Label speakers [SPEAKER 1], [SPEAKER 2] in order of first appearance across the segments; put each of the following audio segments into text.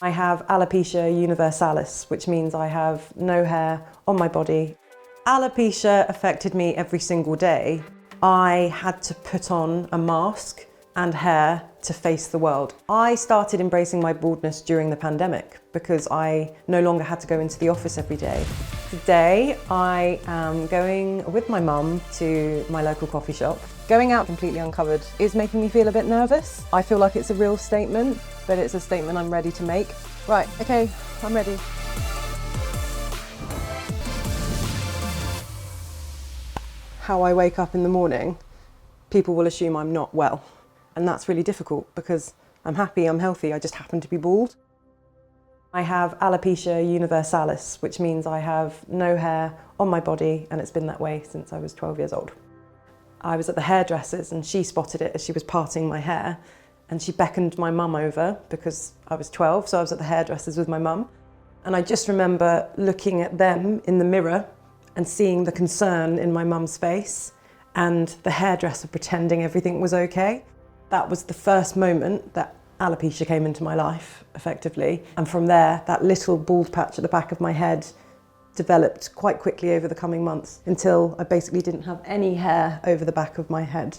[SPEAKER 1] I have Alopecia Universalis, which means I have no hair on my body. Alopecia affected me every single day. I had to put on a mask and hair to face the world. I started embracing my baldness during the pandemic because I no longer had to go into the office every day. Today, I am going with my mum to my local coffee shop. Going out completely uncovered is making me feel a bit nervous. I feel like it's a real statement, but it's a statement I'm ready to make. Right, okay, I'm ready. How I wake up in the morning, people will assume I'm not well. And that's really difficult because I'm happy, I'm healthy, I just happen to be bald. I have Alopecia Universalis, which means I have no hair on my body, and it's been that way since I was 12 years old. I was at the hairdresser's and she spotted it as she was parting my hair, and she beckoned my mum over because I was 12, so I was at the hairdresser's with my mum. And I just remember looking at them in the mirror and seeing the concern in my mum's face and the hairdresser pretending everything was okay. That was the first moment that alopecia came into my life, effectively. And from there, that little bald patch at the back of my head developed quite quickly over the coming months until I basically didn't have any hair over the back of my head.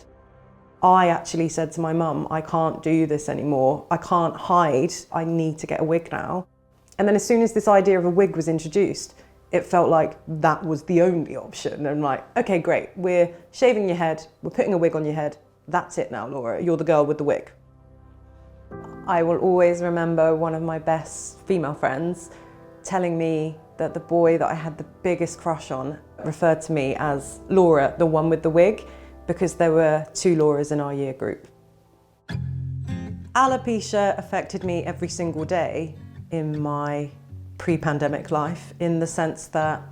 [SPEAKER 1] I actually said to my mum, I can't do this anymore. I can't hide. I need to get a wig now. And then as soon as this idea of a wig was introduced, it felt like that was the only option. And like, okay, great. We're shaving your head. We're putting a wig on your head. That's it now, Laura. You're the girl with the wig. I will always remember one of my best female friends telling me that the boy that I had the biggest crush on referred to me as Laura, the one with the wig, because there were two Lauras in our year group. Alopecia affected me every single day in my pre-pandemic life, in the sense that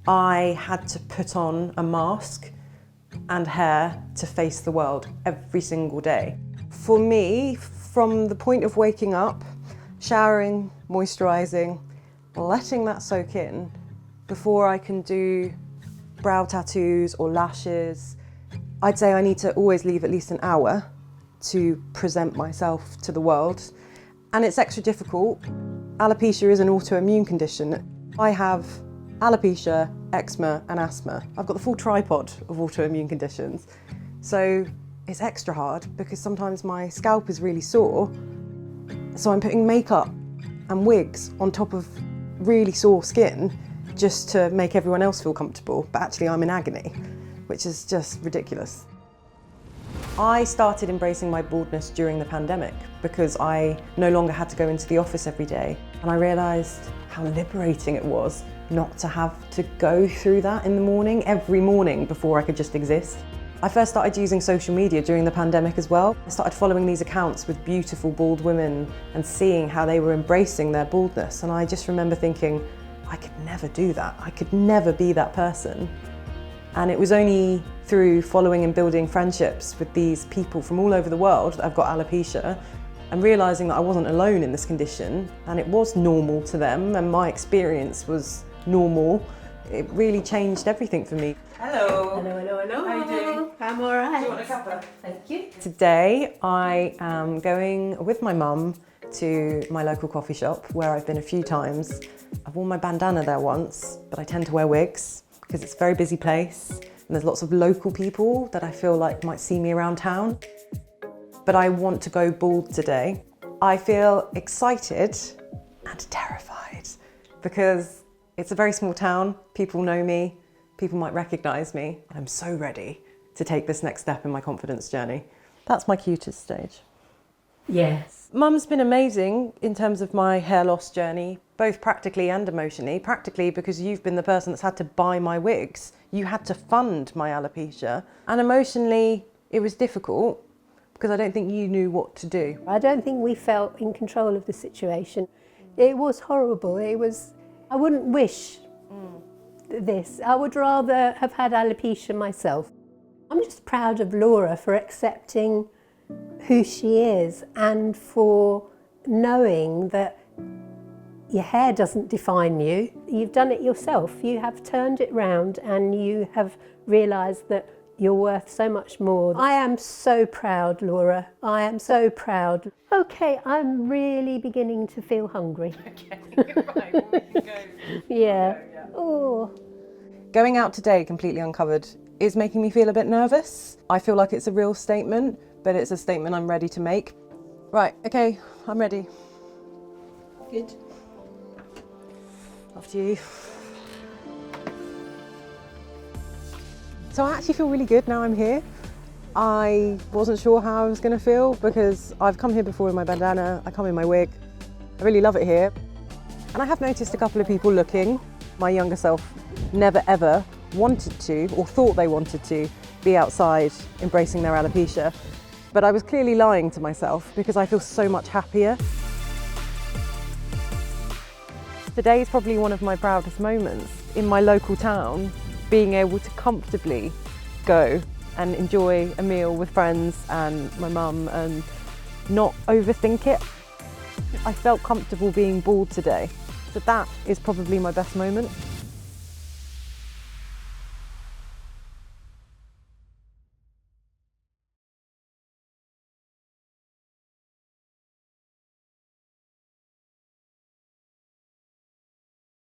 [SPEAKER 1] I had to put on a mask and hair to face the world every single day. For me, from the point of waking up, showering, moisturising, letting that soak in before I can do brow tattoos or lashes, I'd say I need to always leave at least an hour to present myself to the world. And it's extra difficult. Alopecia is an autoimmune condition. I have alopecia, eczema and asthma. I've got the full tripod of autoimmune conditions. So it's extra hard because sometimes my scalp is really sore. So I'm putting makeup and wigs on top of really sore skin just to make everyone else feel comfortable. But actually I'm in agony, which is just ridiculous. I started embracing my baldness during the pandemic because I no longer had to go into the office every day. And I realised how liberating it was not to have to go through that in the morning, every morning, before I could just exist. I first started using social media during the pandemic as well. I started following these accounts with beautiful bald women and seeing how they were embracing their baldness. And I just remember thinking, I could never do that. I could never be that person. And it was only through following and building friendships with these people from all over the world that I've got alopecia, and realising that I wasn't alone in this condition and it was normal to them and my experience was normal. It really changed everything for me.
[SPEAKER 2] Hello.
[SPEAKER 3] Hello, hello, hello.
[SPEAKER 2] How are you doing?
[SPEAKER 3] I'm all right.
[SPEAKER 2] Do you want a cuppa?
[SPEAKER 3] Thank you.
[SPEAKER 1] Today I am going with my mum to my local coffee shop where I've been a few times. I've worn my bandana there once, but I tend to wear wigs because it's a very busy place and there's lots of local people that I feel like might see me around town. But I want to go bald today. I feel excited and terrified because it's a very small town, people know me, people might recognise me. I'm so ready to take this next step in my confidence journey. That's my cutest stage.
[SPEAKER 3] Yes.
[SPEAKER 1] Mum's been amazing in terms of my hair loss journey, both practically and emotionally. Practically because you've been the person that's had to buy my wigs. You had to fund my alopecia. And emotionally, it was difficult because I don't think you knew what to do.
[SPEAKER 4] I don't think we felt in control of the situation. It was horrible. I wouldn't wish this. I would rather have had alopecia myself. I'm just proud of Laura for accepting who she is and for knowing that your hair doesn't define you. You've done it yourself. You have turned it round and you have realised that You're worth so much more. I am so proud, Laura. I am so proud. Okay, I'm really beginning to feel hungry.
[SPEAKER 1] Okay, right, well, we can go.
[SPEAKER 4] Yeah. Oh.
[SPEAKER 1] Going out today completely uncovered is making me feel a bit nervous. I feel like it's a real statement, but it's a statement I'm ready to make. Right, okay, I'm ready.
[SPEAKER 3] Good.
[SPEAKER 1] After you. So I actually feel really good now I'm here. I wasn't sure how I was going to feel because I've come here before in my bandana, I come in my wig. I really love it here. And I have noticed a couple of people looking. My younger self never ever wanted to, or thought they wanted to, be outside embracing their alopecia. But I was clearly lying to myself because I feel so much happier. Today is probably one of my proudest moments in my local town, being able to comfortably go and enjoy a meal with friends and my mum and not overthink it. I felt comfortable being bald today, so that is probably my best moment.